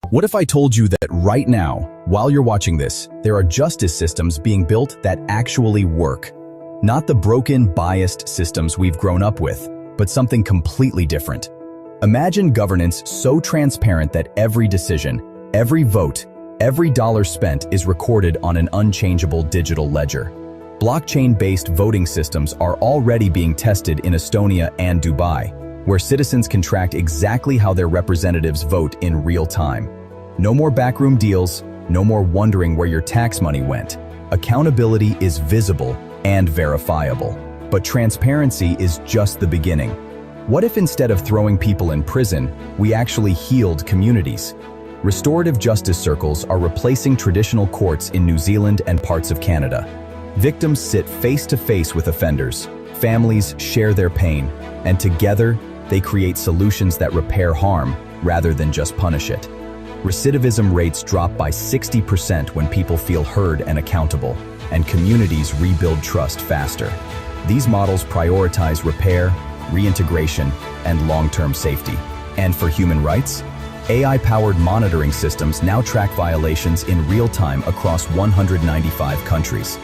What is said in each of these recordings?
What if I told you that right now, while you're watching this, there are justice systems being built that actually work? Not the broken, biased systems we've grown up with, but something completely different. Imagine governance so transparent that every decision, every vote, every dollar spent is recorded on an unchangeable digital ledger. Blockchain-based voting systems are already being tested in Estonia and Dubai, where citizens can track exactly how their representatives vote in real time. No more backroom deals, no more wondering where your tax money went. Accountability is visible and verifiable. But transparency is just the beginning. What if instead of throwing people in prison, we actually healed communities? Restorative justice circles are replacing traditional courts in New Zealand and parts of Canada. Victims sit face to face with offenders, families share their pain, and together they create solutions that repair harm rather than just punish it. Recidivism rates drop by 60% when people feel heard and accountable, and communities rebuild trust faster. These models prioritize repair, reintegration, and long-term safety. And for human rights, AI-powered monitoring systems now track violations in real time across 195 countries.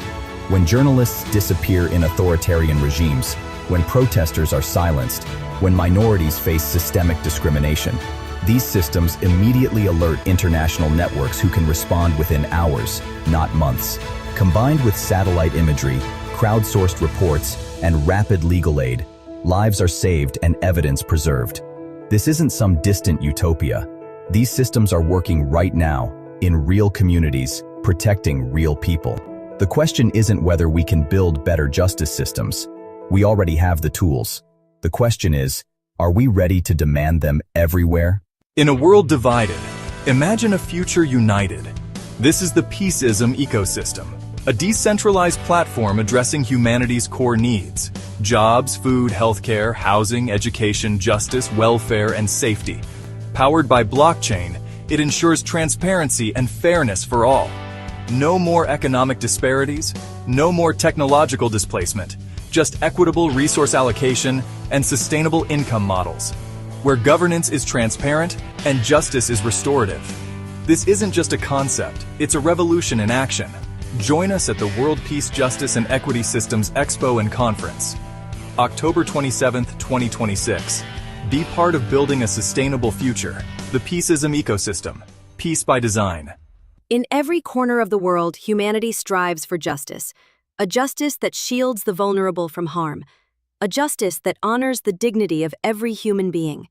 When journalists disappear in authoritarian regimes, when protesters are silenced, when minorities face systemic discrimination, these systems immediately alert international networks who can respond within hours, not months. Combined with satellite imagery, crowdsourced reports, and rapid legal aid, lives are saved and evidence preserved. This isn't some distant utopia. These systems are working right now, in real communities, protecting real people. The question isn't whether we can build better justice systems. We already have the tools. The question is, are we ready to demand them everywhere? In a world divided, imagine a future united. This is the Peaceism ecosystem, a decentralized platform addressing humanity's core needs: jobs, food, healthcare, housing, education, justice, welfare, and safety. Powered by blockchain, it ensures transparency and fairness for all. No more economic disparities, no more technological displacement, just equitable resource allocation and sustainable income models, where governance is transparent and justice is restorative. This isn't just a concept, it's a revolution in action. Join us at the World Peace, Justice and Equity Systems Expo and Conference, October 27, 2026. Be part of building a sustainable future. The Peaceism ecosystem. Peace by design. In every corner of the world, humanity strives for justice. A justice that shields the vulnerable from harm. A justice that honors the dignity of every human being.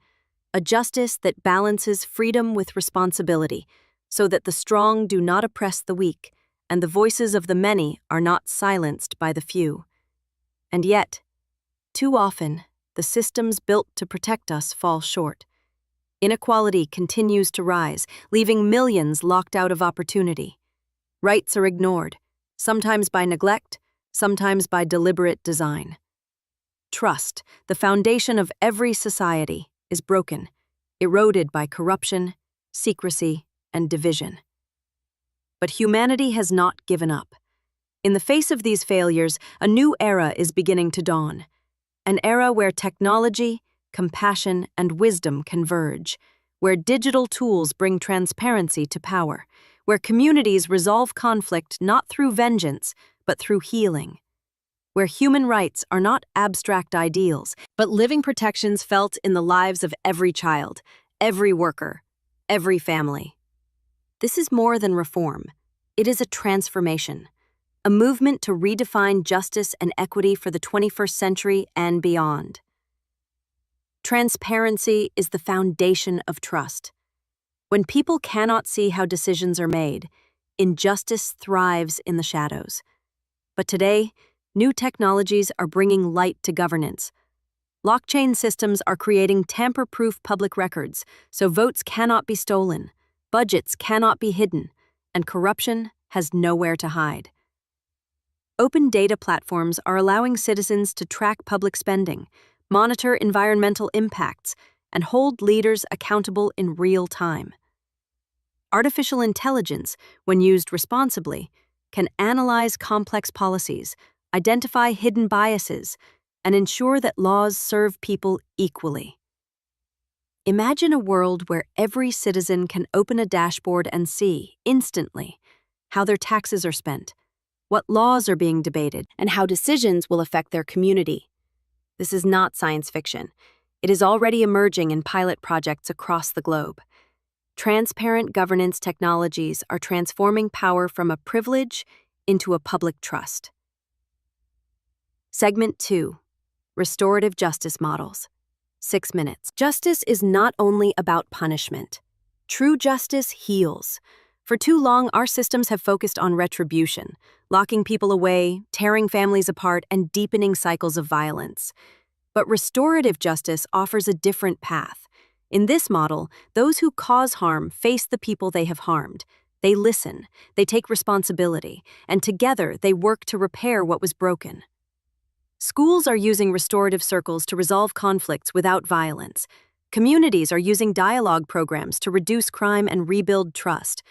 A justice that balances freedom with responsibility, so that the strong do not oppress the weak, and the voices of the many are not silenced by the few. And yet, too often, the systems built to protect us fall short. Inequality continues to rise, leaving millions locked out of opportunity. Rights are ignored, sometimes by neglect, sometimes by deliberate design. Trust, the foundation of every society, is broken, eroded by corruption, secrecy, and division. But humanity has not given up. In the face of these failures, a new era is beginning to dawn. An era where technology, compassion, and wisdom converge, where digital tools bring transparency to power, where communities resolve conflict not through vengeance, but through healing, where human rights are not abstract ideals, but living protections felt in the lives of every child, every worker, every family. This is more than reform. It is a transformation, a movement to redefine justice and equity for the 21st century and beyond. Transparency is the foundation of trust. When people cannot see how decisions are made, injustice thrives in the shadows. But today, new technologies are bringing light to governance. Blockchain systems are creating tamper-proof public records, so votes cannot be stolen, budgets cannot be hidden, and corruption has nowhere to hide. Open data platforms are allowing citizens to track public spending, monitor environmental impacts, and hold leaders accountable in real time. Artificial intelligence, when used responsibly, can analyze complex policies, identify hidden biases, and ensure that laws serve people equally. Imagine a world where every citizen can open a dashboard and see, instantly, how their taxes are spent, what laws are being debated, and how decisions will affect their community. This is not science fiction. It is already emerging in pilot projects across the globe. Transparent governance technologies are transforming power from a privilege into a public trust. Segment 2. Restorative Justice Models. 6 minutes. Justice is not only about punishment. True justice heals. For too long, our systems have focused on retribution, locking people away, tearing families apart, and deepening cycles of violence. But restorative justice offers a different path. In this model, those who cause harm face the people they have harmed. They listen, they take responsibility, and together they work to repair what was broken. Schools are using restorative circles to resolve conflicts without violence. Communities are using dialogue programs to reduce crime and rebuild trust.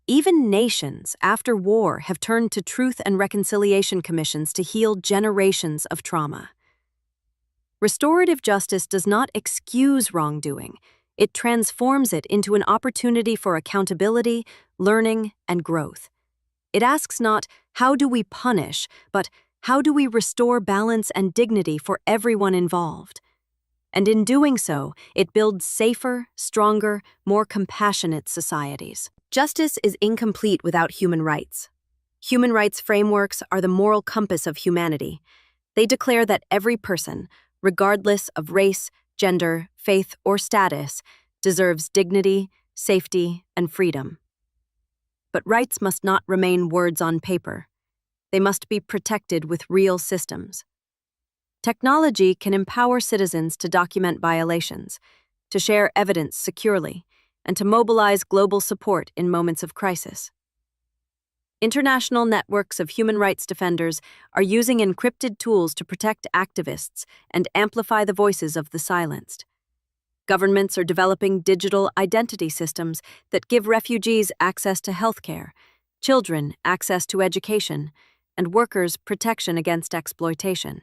Even nations, after war, have turned to truth and reconciliation commissions to heal generations of trauma. Restorative justice does not excuse wrongdoing. It transforms it into an opportunity for accountability, learning, and growth. It asks not, how do we punish, but how do we restore balance and dignity for everyone involved? And in doing so, it builds safer, stronger, more compassionate societies. Justice is incomplete without human rights. Human rights frameworks are the moral compass of humanity. They declare that every person, regardless of race, gender, faith, or status, deserves dignity, safety, and freedom. But rights must not remain words on paper. They must be protected with real systems. Technology can empower citizens to document violations, to share evidence securely, and to mobilize global support in moments of crisis. International networks of human rights defenders are using encrypted tools to protect activists and amplify the voices of the silenced. Governments are developing digital identity systems that give refugees access to healthcare, children access to education, and workers protection against exploitation.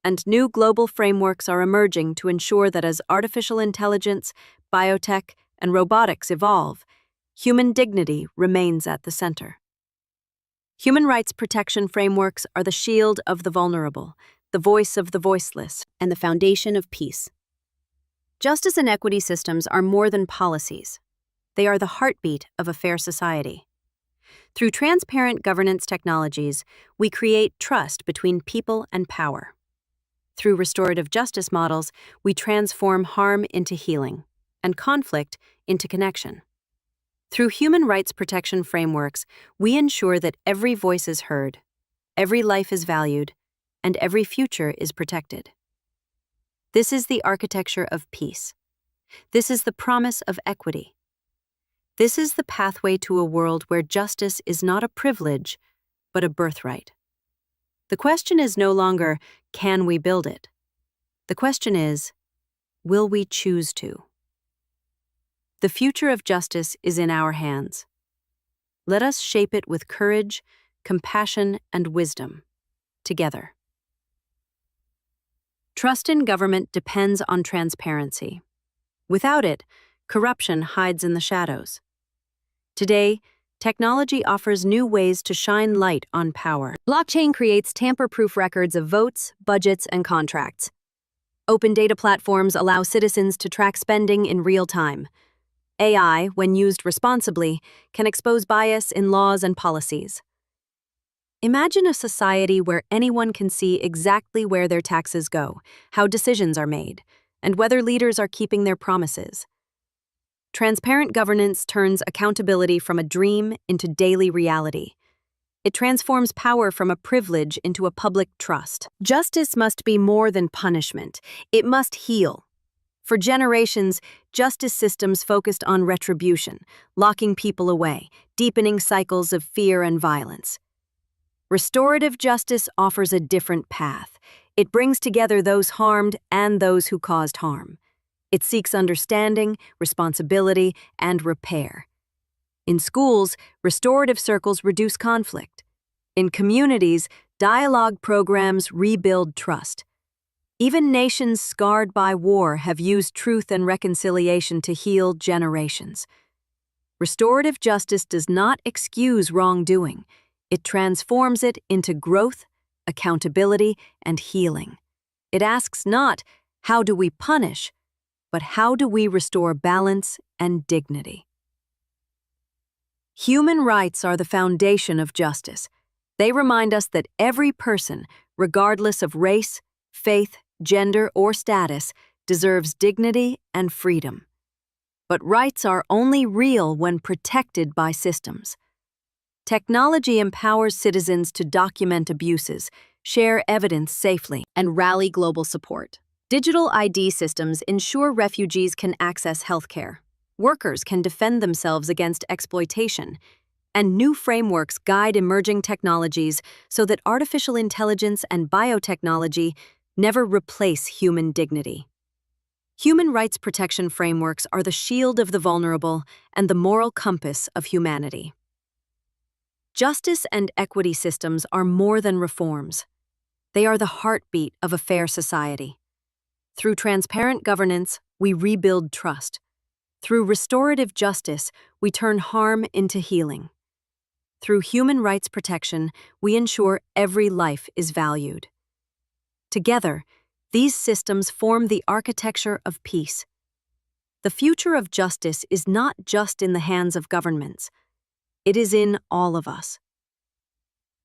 And new global frameworks are emerging to ensure that as artificial intelligence, biotech, and robotics evolve, human dignity remains at the center. Human rights protection frameworks are the shield of the vulnerable, the voice of the voiceless, and the foundation of peace. Justice and equity systems are more than policies. They are the heartbeat of a fair society. Through transparent governance technologies, we create trust between people and power. Through restorative justice models, we transform harm into healing and conflict into connection. Through human rights protection frameworks, we ensure that every voice is heard, every life is valued, and every future is protected. This is the architecture of peace. This is the promise of equity. This is the pathway to a world where justice is not a privilege, but a birthright. The question is no longer, can we build it? The question is, will we choose to? The future of justice is in our hands. Let us shape it with courage, compassion, and wisdom, together. Trust in government depends on transparency. Without it, corruption hides in the shadows. Today, technology offers new ways to shine light on power. Blockchain creates tamper-proof records of votes, budgets, and contracts. Open data platforms allow citizens to track spending in real time. AI, when used responsibly, can expose bias in laws and policies. Imagine a society where anyone can see exactly where their taxes go, how decisions are made, and whether leaders are keeping their promises. Transparent governance turns accountability from a dream into daily reality. It transforms power from a privilege into a public trust. Justice must be more than punishment. It must heal. For generations, justice systems focused on retribution, locking people away, deepening cycles of fear and violence. Restorative justice offers a different path. It brings together those harmed and those who caused harm. It seeks understanding, responsibility, and repair. In schools, restorative circles reduce conflict. In communities, dialogue programs rebuild trust. Even nations scarred by war have used truth and reconciliation to heal generations. Restorative justice does not excuse wrongdoing. It transforms it into growth, accountability, and healing. It asks not, how do we punish, but how do we restore balance and dignity? Human rights are the foundation of justice. They remind us that every person, regardless of race, faith, gender, or status, deserves dignity and freedom. But rights are only real when protected by systems. Technology empowers citizens to document abuses, share evidence safely, and rally global support. Digital ID systems ensure refugees can access healthcare. Workers can defend themselves against exploitation, and new frameworks guide emerging technologies so that artificial intelligence and biotechnology never replace human dignity. Human rights protection frameworks are the shield of the vulnerable and the moral compass of humanity. Justice and equity systems are more than reforms. They are the heartbeat of a fair society. Through transparent governance, we rebuild trust. Through restorative justice, we turn harm into healing. Through human rights protection, we ensure every life is valued. Together, these systems form the architecture of peace. The future of justice is not just in the hands of governments. It is in all of us.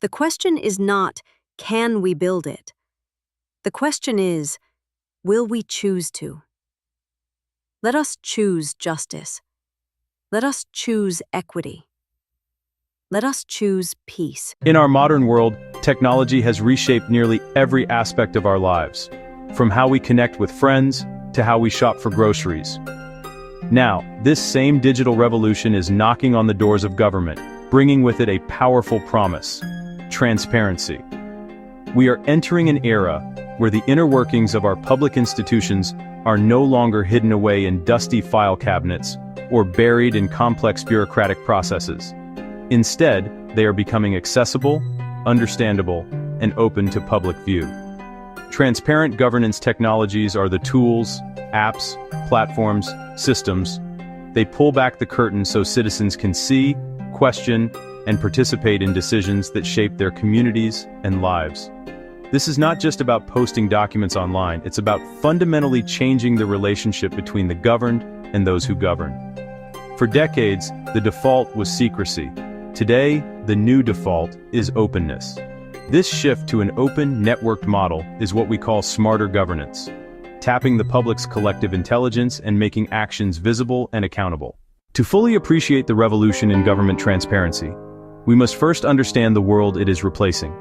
The question is not, can we build it? The question is, will we choose to? Let us choose justice. Let us choose equity. Let us choose peace. In our modern world, technology has reshaped nearly every aspect of our lives, from how we connect with friends to how we shop for groceries. Now, this same digital revolution is knocking on the doors of government, bringing with it a powerful promise: transparency. We are entering an era where the inner workings of our public institutions are no longer hidden away in dusty file cabinets or buried in complex bureaucratic processes. Instead, they are becoming accessible, understandable, and open to public view. Transparent governance technologies are the tools, apps, platforms, systems. They pull back the curtain so citizens can see, question, and participate in decisions that shape their communities and lives. This is not just about posting documents online, it's about fundamentally changing the relationship between the governed and those who govern. For decades, the default was secrecy. Today, the new default is openness. This shift to an open, networked model is what we call smarter governance, tapping the public's collective intelligence and making actions visible and accountable. To fully appreciate the revolution in government transparency, we must first understand the world it is replacing.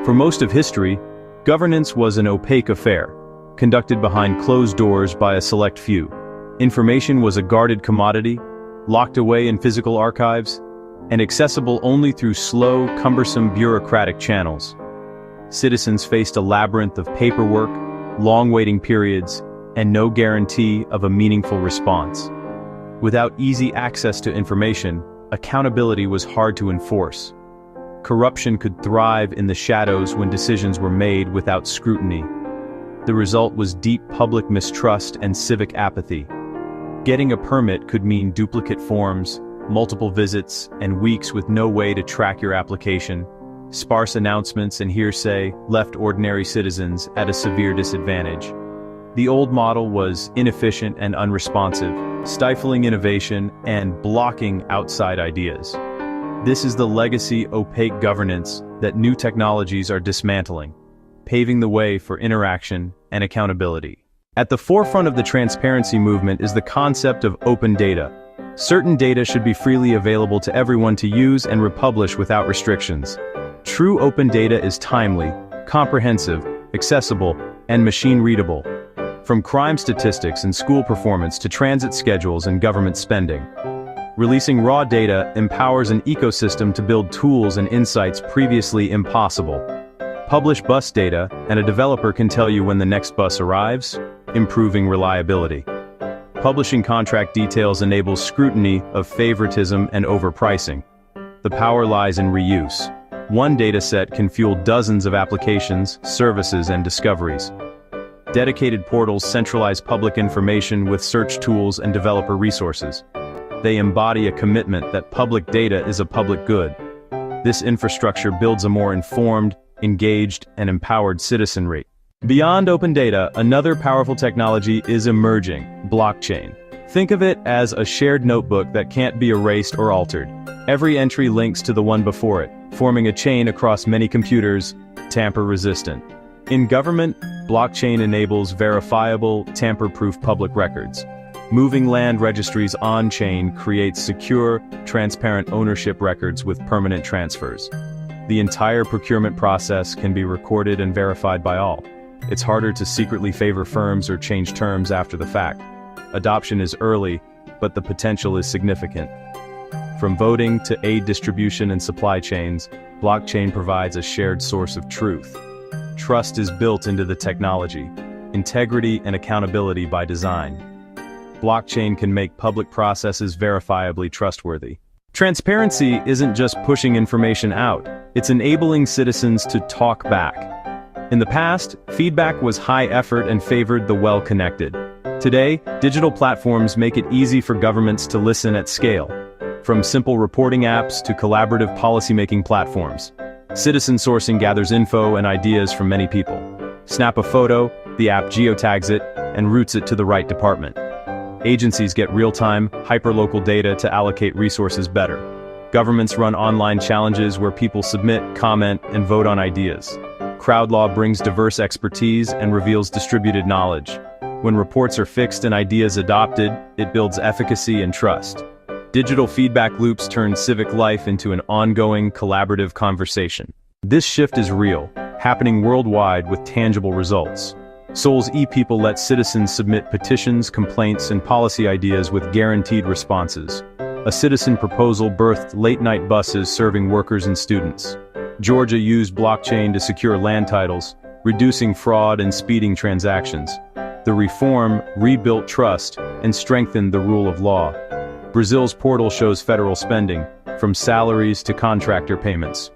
For most of history, governance was an opaque affair, conducted behind closed doors by a select few. Information was a guarded commodity, locked away in physical archives, and accessible only through slow, cumbersome bureaucratic channels. Citizens faced a labyrinth of paperwork, long waiting periods, and no guarantee of a meaningful response. Without easy access to information, accountability was hard to enforce. Corruption could thrive in the shadows when decisions were made without scrutiny. The result was deep public mistrust and civic apathy. Getting a permit could mean duplicate forms, multiple visits, and weeks with no way to track your application. Sparse announcements and hearsay left ordinary citizens at a severe disadvantage. The old model was inefficient and unresponsive, stifling innovation and blocking outside ideas. This is the legacy opaque governance that new technologies are dismantling, paving the way for interaction and accountability. At the forefront of the transparency movement is the concept of open data. Certain data should be freely available to everyone to use and republish without restrictions. True open data is timely, comprehensive, accessible, and machine-readable. From crime statistics and school performance to transit schedules and government spending. Releasing raw data empowers an ecosystem to build tools and insights previously impossible. Publish bus data, and a developer can tell you when the next bus arrives, improving reliability. Publishing contract details enables scrutiny of favoritism and overpricing. The power lies in reuse. One dataset can fuel dozens of applications, services, and discoveries. Dedicated portals centralize public information with search tools and developer resources. They embody a commitment that public data is a public good. This infrastructure builds a more informed, engaged, and empowered citizenry. Beyond open data, another powerful technology is emerging: blockchain. Think of it as a shared notebook that can't be erased or altered. Every entry links to the one before it, forming a chain across many computers, tamper-resistant. In government, blockchain enables verifiable, tamper-proof public records. Moving land registries on-chain creates secure, transparent ownership records with permanent transfers. The entire procurement process can be recorded and verified by all. It's harder to secretly favor firms or change terms after the fact. Adoption is early, but the potential is significant. From voting to aid distribution and supply chains, blockchain provides a shared source of truth. Trust is built into the technology, integrity and accountability by design. Blockchain can make public processes verifiably trustworthy. Transparency isn't just pushing information out, it's enabling citizens to talk back. In the past, feedback was high effort and favored the well-connected. Today, digital platforms make it easy for governments to listen at scale. From simple reporting apps to collaborative policymaking platforms, citizen sourcing gathers info and ideas from many people. Snap a photo, the app geotags it, and routes it to the right department. Agencies get real-time, hyperlocal data to allocate resources better. Governments run online challenges where people submit, comment, and vote on ideas. Crowd law brings diverse expertise and reveals distributed knowledge. When reports are fixed and ideas adopted, it builds efficacy and trust. Digital feedback loops turn civic life into an ongoing, collaborative conversation. This shift is real, happening worldwide with tangible results. Seoul's e-People let citizens submit petitions, complaints, and policy ideas with guaranteed responses. A citizen proposal birthed late-night buses serving workers and students. Georgia used blockchain to secure land titles, reducing fraud and speeding transactions. The reform rebuilt trust and strengthened the rule of law. Brazil's portal shows federal spending, from salaries to contractor payments.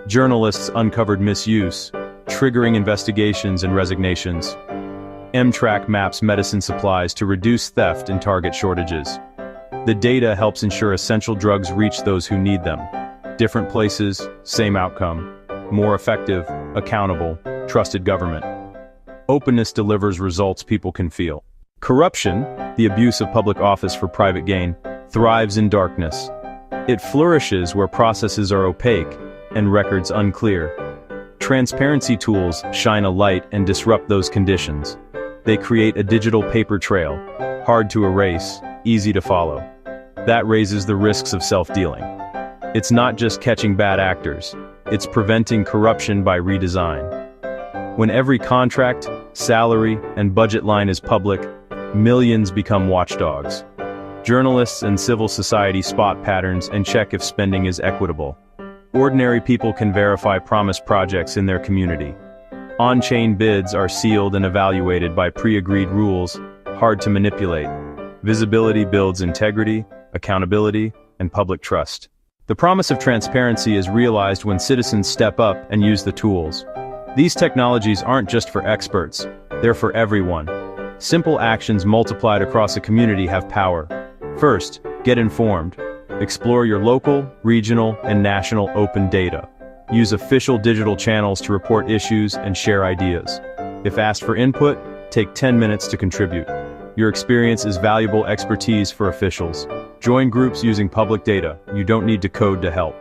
Journalists uncovered misuse, triggering investigations and resignations. Amtrak maps medicine supplies to reduce theft and target shortages. The data helps ensure essential drugs reach those who need them. Different places, same outcome. More effective, accountable, trusted government. Openness delivers results people can feel. Corruption, the abuse of public office for private gain, thrives in darkness. It flourishes where processes are opaque and records unclear. Transparency tools shine a light and disrupt those conditions. They create a digital paper trail, hard to erase, easy to follow. That raises the risks of self-dealing. It's not just catching bad actors, it's preventing corruption by redesign. When every contract, salary, and budget line is public, millions become watchdogs. Journalists and civil society spot patterns and check if spending is equitable. Ordinary people can verify promised projects in their community. On-chain bids are sealed and evaluated by pre-agreed rules, hard to manipulate. Visibility builds integrity, accountability, and public trust. The promise of transparency is realized when citizens step up and use the tools. These technologies aren't just for experts, they're for everyone. Simple actions multiplied across a community have power. First, get informed. Explore your local, regional, and national open data. Use official digital channels to report issues and share ideas. If asked for input, take 10 minutes to contribute. Your experience is valuable expertise for officials. Join groups using public data. You don't need to code to help.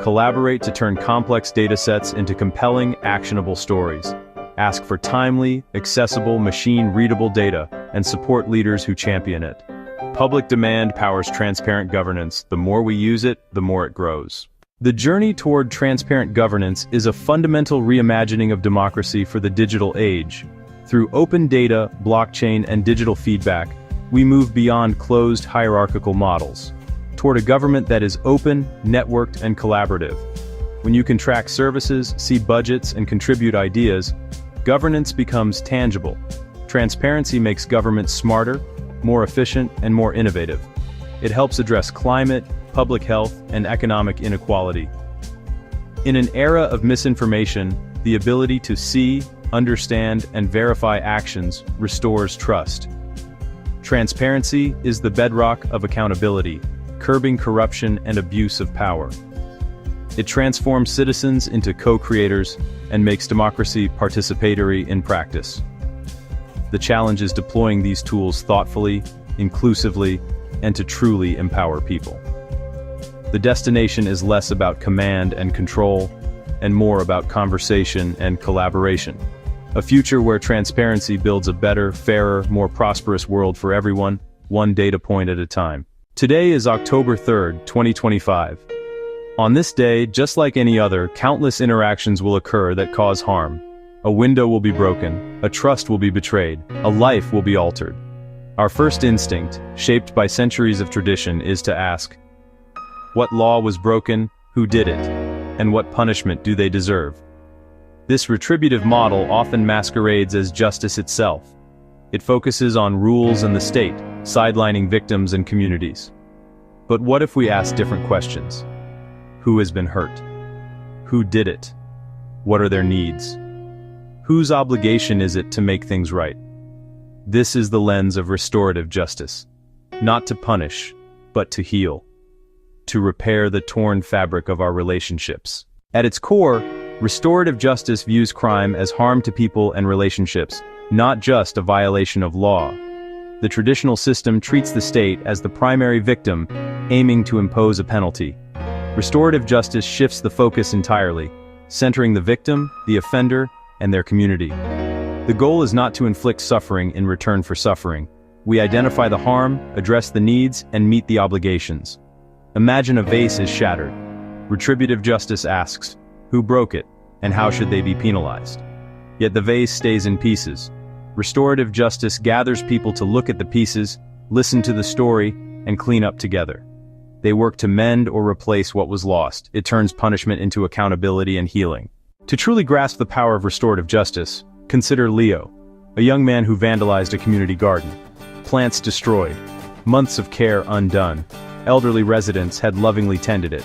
Collaborate to turn complex data sets into compelling, actionable stories. Ask for timely, accessible, machine-readable data and support leaders who champion it. Public demand powers transparent governance. The more we use it, the more it grows. The journey toward transparent governance is a fundamental reimagining of democracy for the digital age. Through open data, blockchain, and digital feedback, we move beyond closed hierarchical models, toward a government that is open, networked, and collaborative. When you can track services, see budgets, and contribute ideas, governance becomes tangible. Transparency makes government smarter, more efficient, and more innovative. It helps address climate, public health, and economic inequality. In an era of misinformation, the ability to see, understand, and verify actions restores trust. Transparency is the bedrock of accountability, curbing corruption and abuse of power. It transforms citizens into co-creators and makes democracy participatory in practice. The challenge is deploying these tools thoughtfully, inclusively, and to truly empower people. The destination is less about command and control, and more about conversation and collaboration. A future where transparency builds a better, fairer, more prosperous world for everyone, one data point at a time. Today is October 3rd, 2025. On this day, just like any other, countless interactions will occur that cause harm. A window will be broken, a trust will be betrayed, a life will be altered. Our first instinct, shaped by centuries of tradition, is to ask, what law was broken, who did it, and what punishment do they deserve? This retributive model often masquerades as justice itself. It focuses on rules and the state, sidelining victims and communities. But what if we ask different questions? Who has been hurt? Who did it? What are their needs? Whose obligation is it to make things right? This is the lens of restorative justice. Not to punish, but to heal. To repair the torn fabric of our relationships. At its core, restorative justice views crime as harm to people and relationships, not just a violation of law. The traditional system treats the state as the primary victim, aiming to impose a penalty. Restorative justice shifts the focus entirely, centering the victim, the offender, and their community. The goal is not to inflict suffering in return for suffering. We identify the harm, address the needs, and meet the obligations. Imagine a vase is shattered. Retributive justice asks, who broke it, and how should they be penalized? Yet the vase stays in pieces. Restorative justice gathers people to look at the pieces, listen to the story, and clean up together. They work to mend or replace what was lost. It turns punishment into accountability and healing. To truly grasp the power of restorative justice, consider Leo, a young man who vandalized a community garden. Plants destroyed, months of care undone. Elderly residents had lovingly tended it.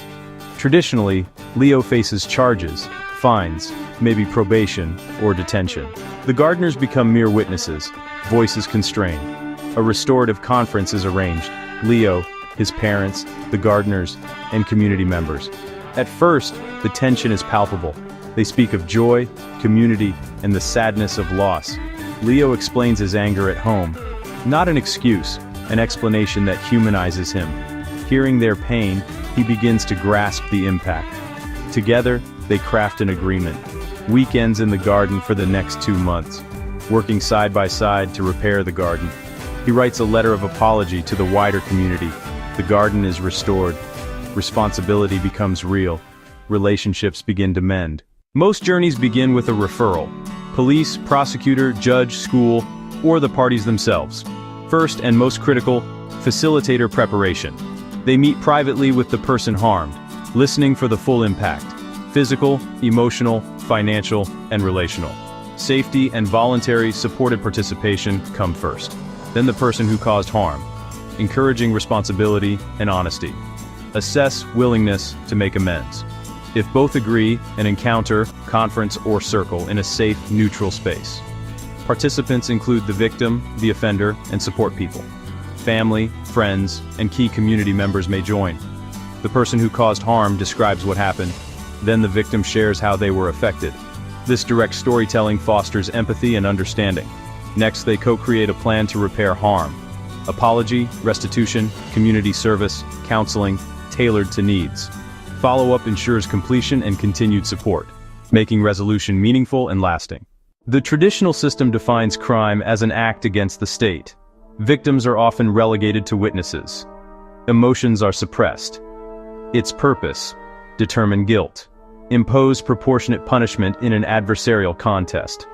Traditionally, Leo faces charges, fines, maybe probation, or detention. The gardeners become mere witnesses, voices constrained. A restorative conference is arranged. Leo, his parents, the gardeners, and community members. At first, the tension is palpable. They speak of joy, community, and the sadness of loss. Leo explains his anger at home. Not an excuse, an explanation that humanizes him. Hearing their pain, he begins to grasp the impact. Together, they craft an agreement. Weekends in the garden for the next 2 months, working side by side to repair the garden. He writes a letter of apology to the wider community. The garden is restored. Responsibility becomes real. Relationships begin to mend. Most journeys begin with a referral. Police, prosecutor, judge, school, or the parties themselves. First and most critical, facilitator preparation. They meet privately with the person harmed, listening for the full impact. Physical, emotional, financial, and relational. Safety and voluntary supported participation come first. Then the person who caused harm. Encouraging responsibility and honesty. Assess willingness to make amends. If both agree, an encounter, conference, or circle in a safe, neutral space. Participants include the victim, the offender, and support people. Family, friends, and key community members may join. The person who caused harm describes what happened. Then the victim shares how they were affected. This direct storytelling fosters empathy and understanding. Next, they co-create a plan to repair harm. Apology, restitution, community service, counseling, tailored to needs. Follow-up ensures completion and continued support, making resolution meaningful and lasting. The traditional system defines crime as an act against the state. Victims are often relegated to witnesses. Emotions are suppressed. Its purpose: determine guilt. Impose proportionate punishment in an adversarial contest.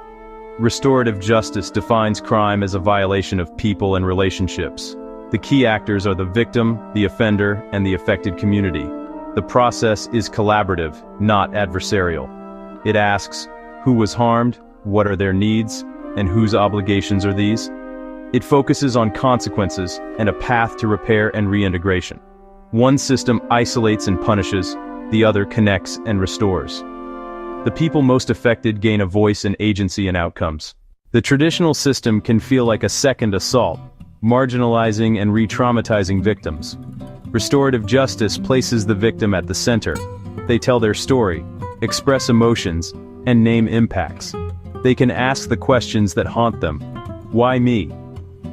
Restorative justice defines crime as a violation of people and relationships. The key actors are the victim, the offender, and the affected community. The process is collaborative, not adversarial. It asks, who was harmed, what are their needs, and whose obligations are these? It focuses on consequences and a path to repair and reintegration. One system isolates and punishes, the other connects and restores. The people most affected gain a voice and agency in outcomes. The traditional system can feel like a second assault, marginalizing and re-traumatizing victims. Restorative justice places the victim at the center. They tell their story, express emotions, and name impacts. They can ask the questions that haunt them. Why me?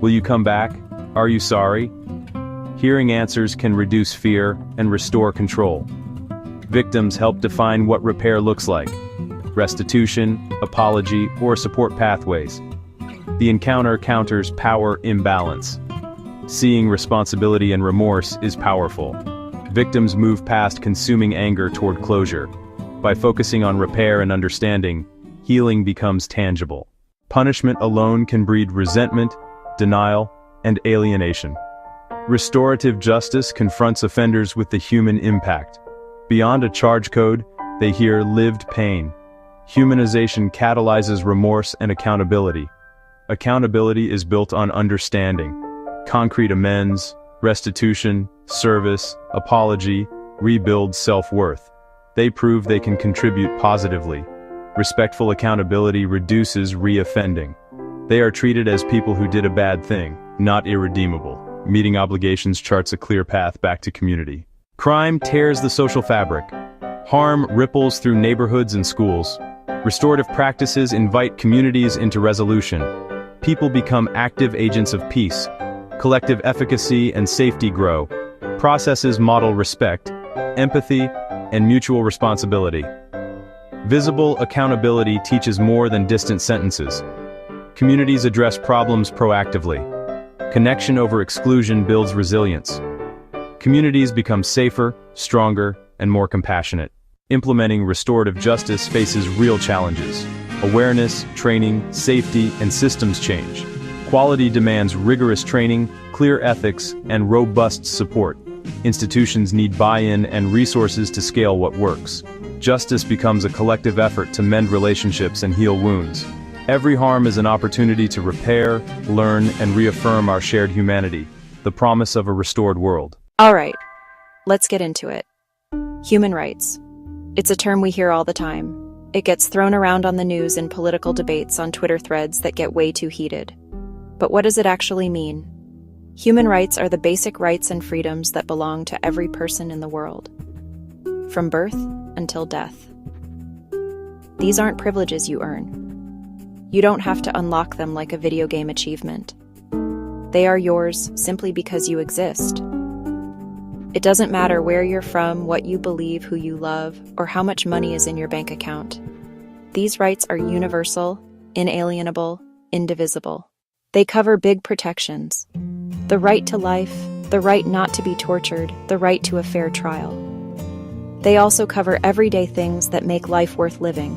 Will you come back? Are you sorry? Hearing answers can reduce fear and restore control. Victims help define what repair looks like: restitution, apology, or support pathways. The encounter counters power imbalance. Seeing responsibility and remorse is powerful. Victims move past consuming anger toward closure. By focusing on repair and understanding, healing becomes tangible. Punishment alone can breed resentment, denial, and alienation. Restorative justice confronts offenders with the human impact. Beyond a charge code, they hear lived pain. Humanization catalyzes remorse and accountability. Accountability is built on understanding. Concrete amends, restitution, service, apology, rebuild self-worth. They prove they can contribute positively. Respectful accountability reduces re-offending. They are treated as people who did a bad thing, not irredeemable. Meeting obligations charts a clear path back to community. Crime tears the social fabric. Harm ripples through neighborhoods and schools. Restorative practices invite communities into resolution. People become active agents of peace. Collective efficacy and safety grow. Processes model respect, empathy, and mutual responsibility. Visible accountability teaches more than distant sentences. Communities address problems proactively. Connection over exclusion builds resilience. Communities become safer, stronger, and more compassionate. Implementing restorative justice faces real challenges: awareness, training, safety, and systems change. Quality demands rigorous training, clear ethics, and robust support. Institutions need buy-in and resources to scale what works. Justice becomes a collective effort to mend relationships and heal wounds. Every harm is an opportunity to repair, learn, and reaffirm our shared humanity, the promise of a restored world. All right, let's get into it. Human rights. It's a term we hear all the time. It gets thrown around on the news in political debates on Twitter threads that get way too heated. But what does it actually mean? Human rights are the basic rights and freedoms that belong to every person in the world, from birth until death. These aren't privileges you earn. You don't have to unlock them like a video game achievement. They are yours simply because you exist. It doesn't matter where you're from, what you believe, who you love, or how much money is in your bank account. These rights are universal, inalienable, indivisible. They cover big protections: the right to life, the right not to be tortured, the right to a fair trial. They also cover everyday things that make life worth living: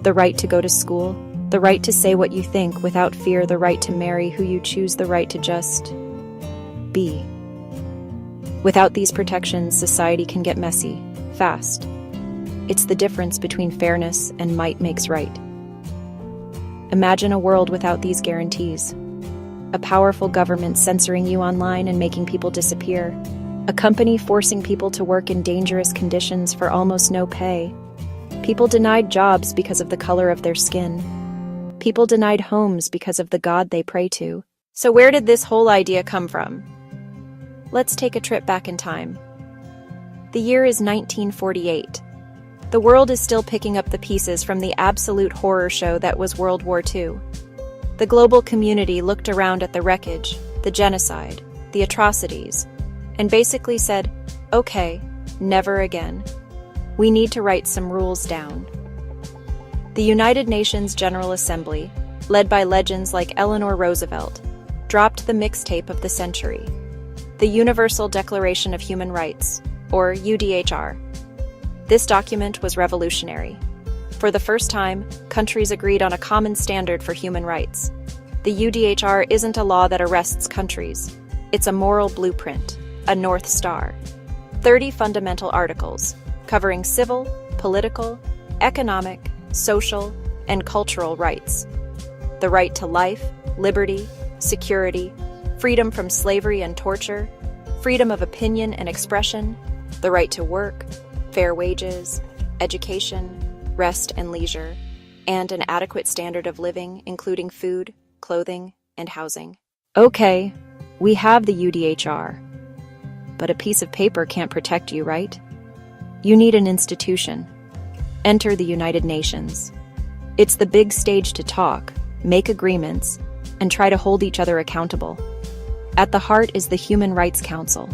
the right to go to school, the right to say what you think without fear, the right to marry who you choose, the right to just be. Without these protections, society can get messy, fast. It's the difference between fairness and might makes right. Imagine a world without these guarantees. A powerful government censoring you online and making people disappear. A company forcing people to work in dangerous conditions for almost no pay. People denied jobs because of the color of their skin. People denied homes because of the God they pray to. So where did this whole idea come from? Let's take a trip back in time. The year is 1948. The world is still picking up the pieces from the absolute horror show that was World War II. The global community looked around at the wreckage, the genocide, the atrocities, and basically said, okay, never again. We need to write some rules down. The United Nations General Assembly, led by legends like Eleanor Roosevelt, dropped the mixtape of the century, the Universal Declaration of Human Rights, or UDHR. This document was revolutionary. For the first time, countries agreed on a common standard for human rights. The UDHR isn't a law that arrests countries. It's a moral blueprint, a North Star. 30 fundamental articles, covering civil, political, economic, social, and cultural rights. The right to life, liberty, security, freedom from slavery and torture, freedom of opinion and expression, the right to work, fair wages, education, rest and leisure, and an adequate standard of living, including food, clothing, and housing. Okay, we have the UDHR. But a piece of paper can't protect you, right? You need an institution. Enter the United Nations. It's the big stage to talk, make agreements, and try to hold each other accountable. At the heart is the Human Rights Council.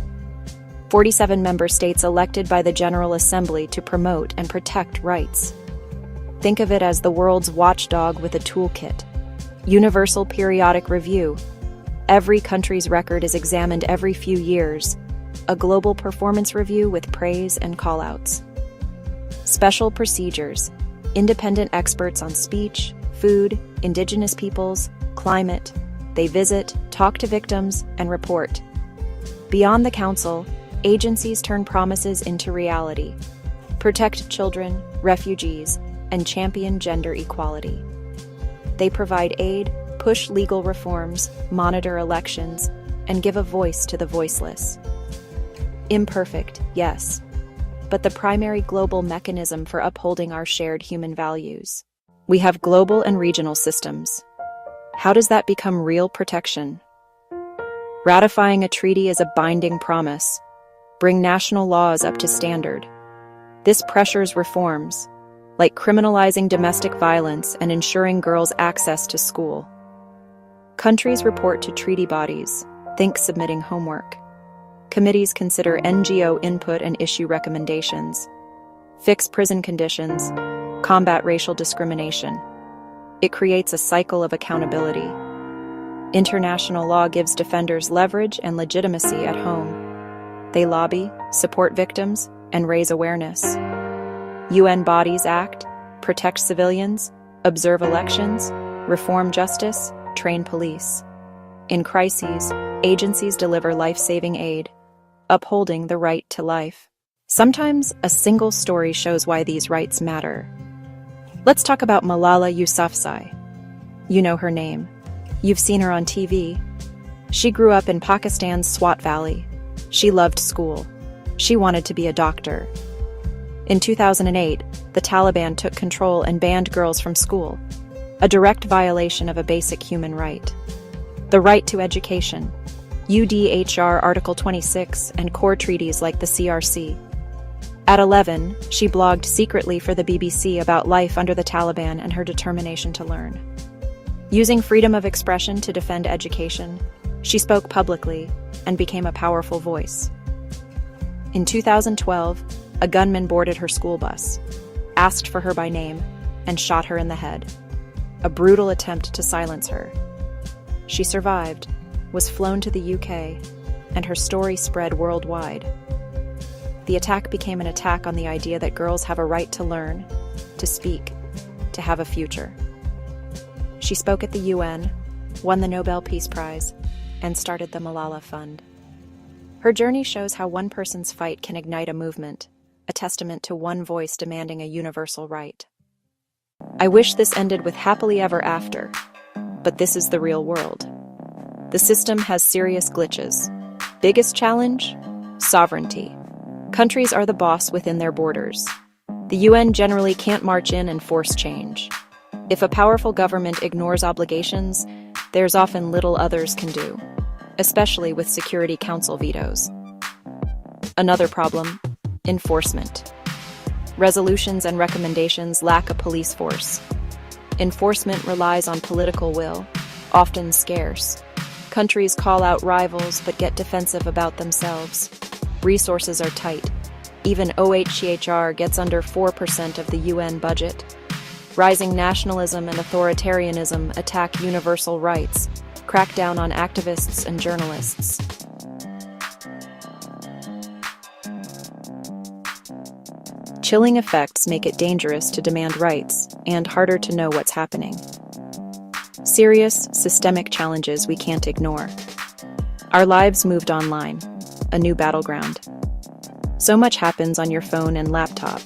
47 member states elected by the General Assembly to promote and protect rights. Think of it as the world's watchdog with a toolkit. Universal periodic review. Every country's record is examined every few years. A global performance review with praise and callouts. Special procedures. Independent experts on speech, food, indigenous peoples, climate. They visit, talk to victims, and report. Beyond the council, agencies turn promises into reality. Protect children, refugees, and champion gender equality. They provide aid, push legal reforms, monitor elections, and give a voice to the voiceless. Imperfect, yes, but the primary global mechanism for upholding our shared human values. We have global and regional systems. How does that become real protection? Ratifying a treaty is a binding promise. Bring national laws up to standard. This pressures reforms, like criminalizing domestic violence and ensuring girls' access to school. Countries report to treaty bodies, think submitting homework. Committees consider NGO input and issue recommendations. Fix prison conditions, combat racial discrimination. It creates a cycle of accountability. International law gives defenders leverage and legitimacy at home. They lobby, support victims, and raise awareness. UN bodies act, protect civilians, observe elections, reform justice, train police. In crises, agencies deliver life-saving aid, upholding the right to life. Sometimes a single story shows why these rights matter. Let's talk about Malala Yousafzai. You know her name. You've seen her on TV. She grew up in Pakistan's Swat Valley. She loved school. She wanted to be a doctor. In 2008, the Taliban took control and banned girls from school, a direct violation of a basic human right. The right to education, UDHR Article 26, and core treaties like the CRC. At 11, she blogged secretly for the BBC about life under the Taliban and her determination to learn. Using freedom of expression to defend education, she spoke publicly and became a powerful voice. In 2012, a gunman boarded her school bus, asked for her by name, and shot her in the head. A brutal attempt to silence her. She survived, was flown to the UK, and her story spread worldwide. The attack became an attack on the idea that girls have a right to learn, to speak, to have a future. She spoke at the UN, won the Nobel Peace Prize, and started the Malala Fund. Her journey shows how one person's fight can ignite a movement, a testament to one voice demanding a universal right. I wish this ended with happily ever after, but this is the real world. The system has serious glitches. Biggest challenge? Sovereignty. Countries are the boss within their borders. The UN generally can't march in and force change. If a powerful government ignores obligations, there's often little others can do, especially with Security Council vetoes. Another problem: enforcement. Resolutions and recommendations lack a police force. Enforcement relies on political will, often scarce. Countries call out rivals but get defensive about themselves. Resources are tight. Even OHCHR gets under 4% of the UN budget. Rising nationalism and authoritarianism attack universal rights, crack down on activists and journalists. Chilling effects make it dangerous to demand rights and harder to know what's happening. Serious, systemic challenges we can't ignore. Our lives moved online, a new battleground. So much happens on your phone and laptop.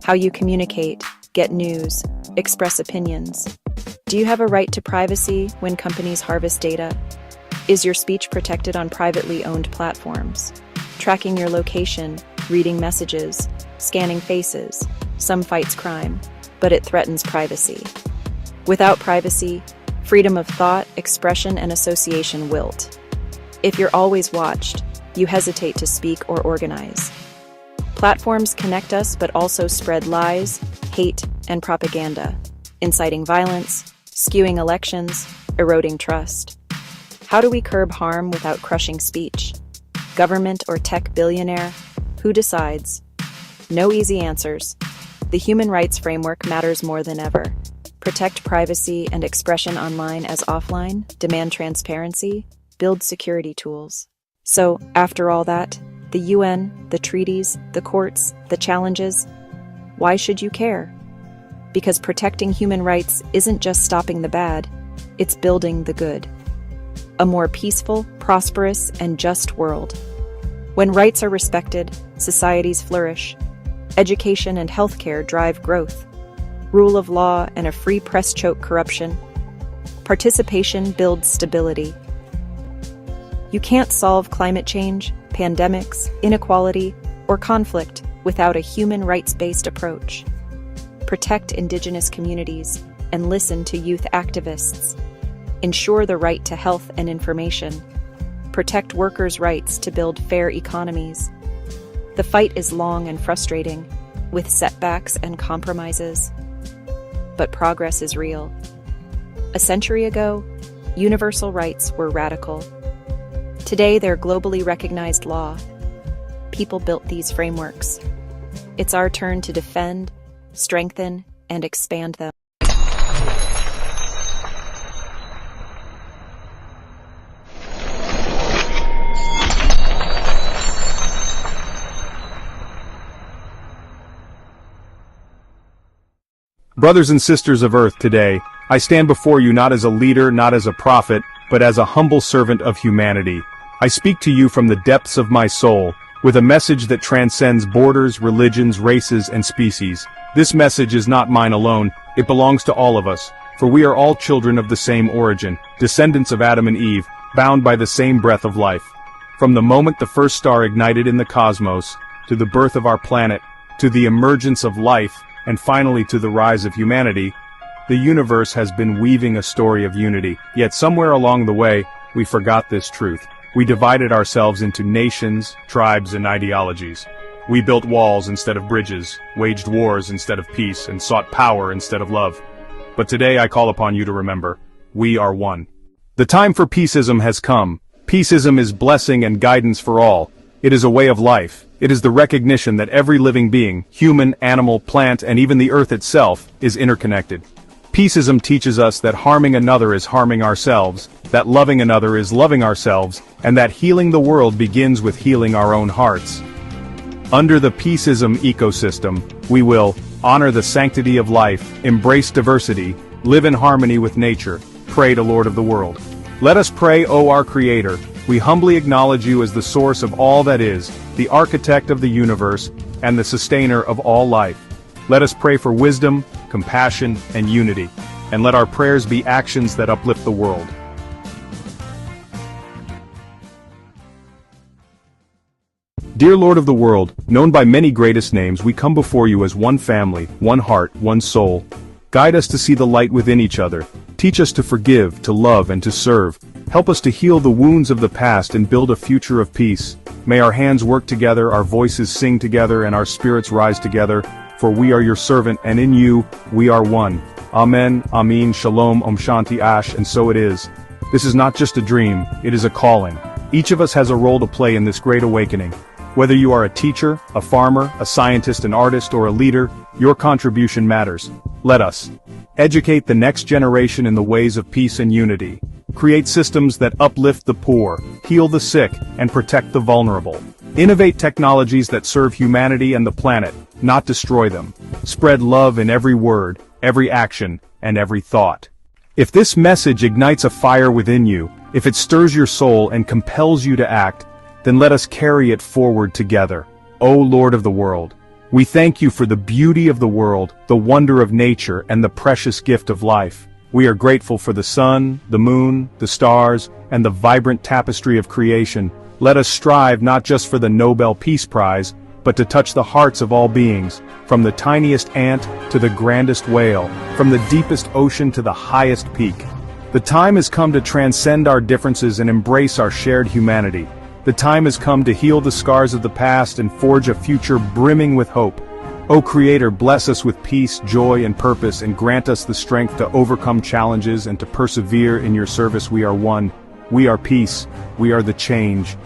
How you communicate, get news, express opinions. Do you have a right to privacy when companies harvest data? Is your speech protected on privately owned platforms? Tracking your location, reading messages, scanning faces. Some fights crime. but it threatens privacy. Without privacy, freedom of thought, expression, and association wilt. If you're always watched, you hesitate to speak or organize. Platforms connect us but also spread lies, hate, and propaganda, inciting violence, skewing elections, eroding trust. How do we curb harm without crushing speech? Government or tech billionaire? Who decides? No easy answers. The human rights framework matters more than ever. Protect privacy and expression online as offline, demand transparency, build security tools. So, after all that, the UN, the treaties, the courts, the challenges, why should you care? Because protecting human rights isn't just stopping the bad, it's building the good. A more peaceful, prosperous, and just world. When rights are respected, societies flourish. Education and healthcare drive growth. Rule of law and a free press choke corruption. Participation builds stability. You can't solve climate change, pandemics, inequality, or conflict without a human rights-based approach. Protect indigenous communities and listen to youth activists. Ensure the right to health and information. Protect workers' rights to build fair economies. The fight is long and frustrating, with setbacks and compromises. But progress is real. A century ago, universal rights were radical. Today, they're globally recognized law. People built these frameworks. It's our turn to defend, strengthen, and expand them. Brothers and sisters of Earth, today, I stand before you not as a leader, not as a prophet, but as a humble servant of humanity. I speak to you from the depths of my soul, with a message that transcends borders, religions, races, and species. This message is not mine alone, it belongs to all of us, for we are all children of the same origin, descendants of Adam and Eve, bound by the same breath of life. From the moment the first star ignited in the cosmos, to the birth of our planet, to the emergence of life, and finally to the rise of humanity, the universe has been weaving a story of unity. Yet somewhere along the way, we forgot this truth. We divided ourselves into nations, tribes, and ideologies. We built walls instead of bridges, waged wars instead of peace, and sought power instead of love. But today I call upon you to remember, we are one. The time for peaceism has come. Peaceism is blessing and guidance for all. It is a way of life. It is the recognition that every living being, human, animal, plant, and even the earth itself, is interconnected. Peaceism teaches us that harming another is harming ourselves, that loving another is loving ourselves, and that healing the world begins with healing our own hearts. Under the Peaceism ecosystem, we will honor the sanctity of life, embrace diversity, live in harmony with nature, pray to Lord of the world. Let us pray, O our Creator. We humbly acknowledge you as the source of all that is, the architect of the universe, and the sustainer of all life. Let us pray for wisdom, compassion, and unity, and let our prayers be actions that uplift the world. Dear Lord of the world, known by many greatest names, we come before you as one family, one heart, one soul. Guide us to see the light within each other. Teach us to forgive, to love, and to serve. Help us to heal the wounds of the past and build a future of peace. May our hands work together, our voices sing together, and our spirits rise together, for we are your servant, and in you, we are one. Amen, Amin, Shalom, Om Shanti Ash, and so it is. This is not just a dream, it is a calling. Each of us has a role to play in this great awakening. Whether you are a teacher, a farmer, a scientist, an artist, or a leader, your contribution matters. Let us educate the next generation in the ways of peace and unity. Create systems that uplift the poor, heal the sick, and protect the vulnerable. Innovate technologies that serve humanity and the planet, not destroy them. Spread love in every word, every action, and every thought. If this message ignites a fire within you, if it stirs your soul and compels you to act, then let us carry it forward together. O Lord of the world, we thank you for the beauty of the world, the wonder of nature, and the precious gift of life. We are grateful for the sun, the moon, the stars, and the vibrant tapestry of creation. Let us strive not just for the Nobel Peace Prize, but to touch the hearts of all beings, from the tiniest ant to the grandest whale, from the deepest ocean to the highest peak. The time has come to transcend our differences and embrace our shared humanity. The time has come to heal the scars of the past and forge a future brimming with hope. O Creator, bless us with peace, joy, and purpose, and grant us the strength to overcome challenges and to persevere in your service. We are one. We are peace. We are the change.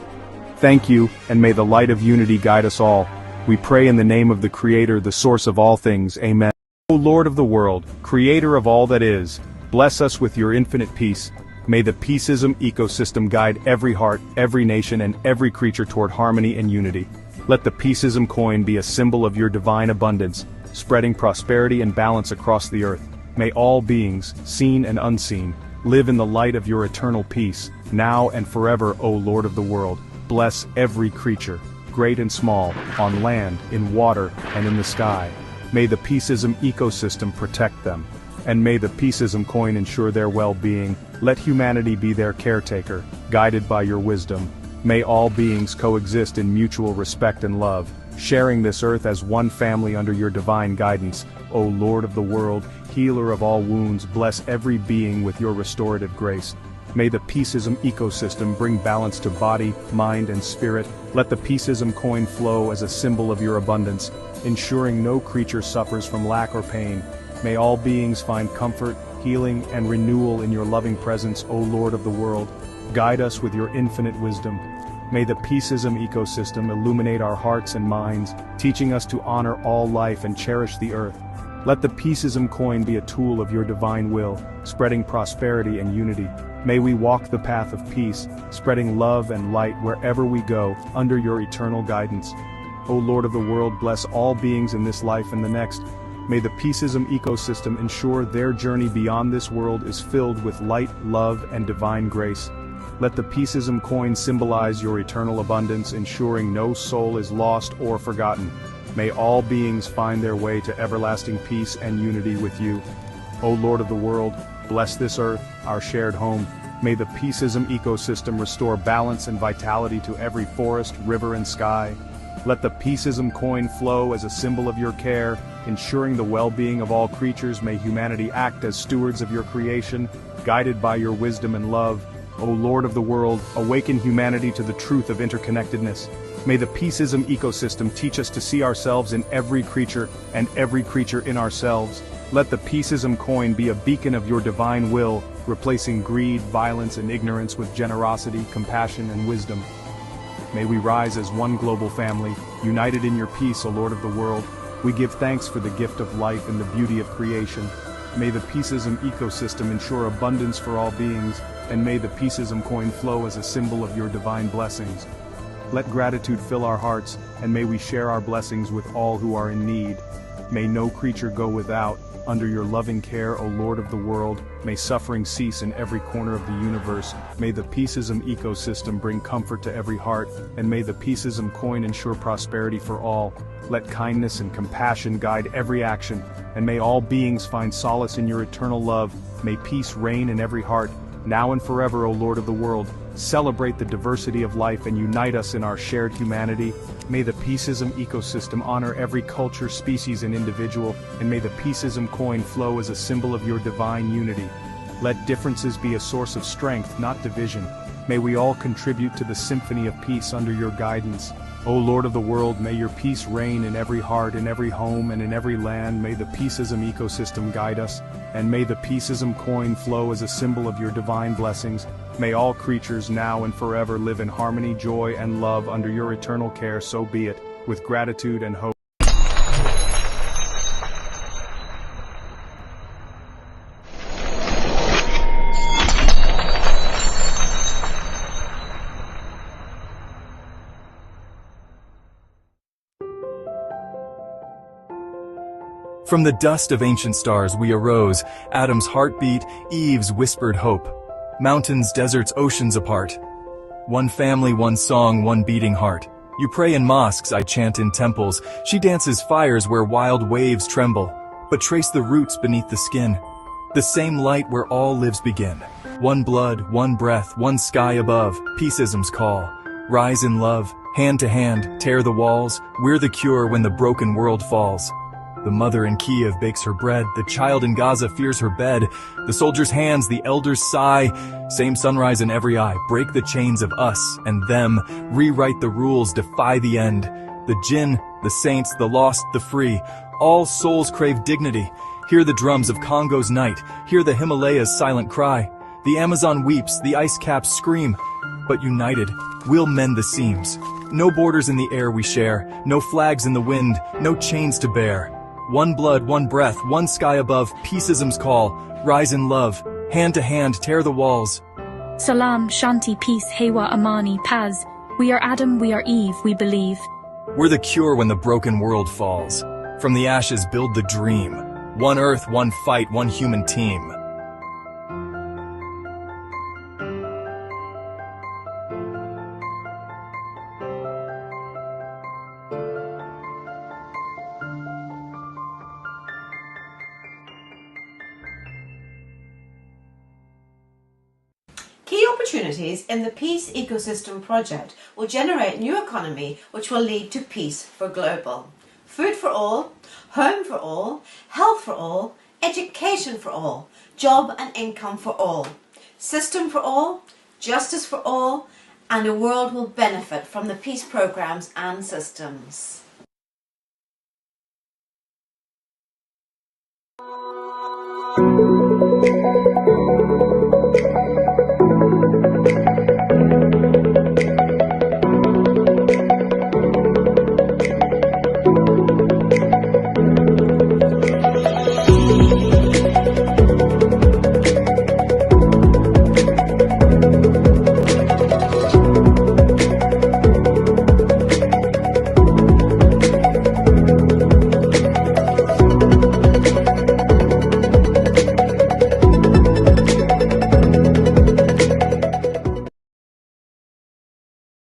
Thank you, and may the light of unity guide us all. We pray in the name of the Creator, the source of all things. Amen. O Lord of the world, Creator of all that is, bless us with your infinite peace. May the Peaceism ecosystem guide every heart, every nation, and every creature toward harmony and unity. Let the Peaceism coin be a symbol of your divine abundance, spreading prosperity and balance across the earth. May all beings, seen and unseen, live in the light of your eternal peace, now and forever, O Lord of the world. Bless every creature, great and small, on land, in water, and in the sky. May the Peaceism ecosystem protect them, and may the Peaceism coin ensure their well-being. Let humanity be their caretaker, guided by your wisdom. May all beings coexist in mutual respect and love, sharing this earth as one family under your divine guidance. O Lord of the world, healer of all wounds, bless every being with your restorative grace. May the Peaceism ecosystem bring balance to body, mind, and spirit. Let the Peaceism coin flow as a symbol of your abundance, ensuring no creature suffers from lack or pain. May all beings find comfort, healing, and renewal in your loving presence, O Lord of the world. Guide us with your infinite wisdom. May the Peaceism ecosystem illuminate our hearts and minds, teaching us to honor all life and cherish the earth. Let the Peaceism coin be a tool of your divine will, spreading prosperity and unity. May we walk the path of peace, spreading love and light wherever we go, under your eternal guidance. O Lord of the world, bless all beings in this life and the next. May the Peaceism ecosystem ensure their journey beyond this world is filled with light, love, and divine grace. Let the Peaceism coin symbolize your eternal abundance, ensuring no soul is lost or forgotten. May all beings find their way to everlasting peace and unity with you. O Lord of the world, bless this earth, our shared home. May the Peaceism ecosystem restore balance and vitality to every forest, river, and sky. Let the Peaceism coin flow as a symbol of your care, ensuring the well-being of all creatures. May humanity act as stewards of your creation, guided by your wisdom and love. O Lord of the world, awaken humanity to the truth of interconnectedness. May the Peaceism ecosystem teach us to see ourselves in every creature and every creature in ourselves. Let the Peaceism coin be a beacon of your divine will, replacing greed, violence, and ignorance with generosity, compassion, and wisdom. May we rise as one global family, united in your peace, O Lord of the world. We give thanks for the gift of life and the beauty of creation. May the Peaceism ecosystem ensure abundance for all beings, and may the Peaceism coin flow as a symbol of your divine blessings. Let gratitude fill our hearts, and may we share our blessings with all who are in need. May no creature go without. Under your loving care, O Lord of the world, may suffering cease in every corner of the universe. May the Peaceism ecosystem bring comfort to every heart, and may the Peaceism coin ensure prosperity for all. Let kindness and compassion guide every action, and may all beings find solace in your eternal love. May peace reign in every heart, now and forever, O Lord of the world. Celebrate the diversity of life and unite us in our shared humanity. May the Peaceism ecosystem honor every culture, species, and individual, and may the Peaceism coin flow as a symbol of your divine unity. Let differences be a source of strength, not division. May we all contribute to the symphony of peace under your guidance. O Lord of the world, may your peace reign in every heart, in every home, and in every land. May the Peaceism ecosystem guide us, and may the Peaceism coin flow as a symbol of your divine blessings. May all creatures now and forever live in harmony, joy, and love under your eternal care. So be it, with gratitude and hope. From the dust of ancient stars we arose, Adam's heartbeat, Eve's whispered hope. Mountains, deserts, oceans apart. One family, one song, one beating heart. You pray in mosques, I chant in temples. She dances fires where wild waves tremble. But trace the roots beneath the skin. The same light where all lives begin. One blood, one breath, one sky above. Peaceism's call. Rise in love, Hand to hand, tear the walls. We're the cure when the broken world falls. The mother in Kiev bakes her bread. The child in Gaza fears her bed. The soldier's hands, the elder's sigh. Same sunrise in every eye. Break the chains of us and them. Rewrite the rules, defy the end. The jinn, the saints, the lost, the free. All souls crave dignity. Hear the drums of Congo's night. Hear the Himalayas' silent cry. The Amazon weeps, the ice caps scream. But united, we'll mend the seams. No borders in the air we share. No flags in the wind. No chains to bear. One blood, one breath, one sky above. Peaceism's call. Rise in love. Hand to hand, tear the walls. Salam, Shanti, peace, Hewa, Amani, Paz. We are Adam, we are Eve, we believe. We're the cure when the broken world falls. From the ashes build the dream. One earth, one fight, one human team. Key opportunities in the Peace Ecosystem project will generate new economy which will lead to peace for global. Food for all, home for all, health for all, education for all, job and income for all, system for all, justice for all, and the world will benefit from the peace programs and systems.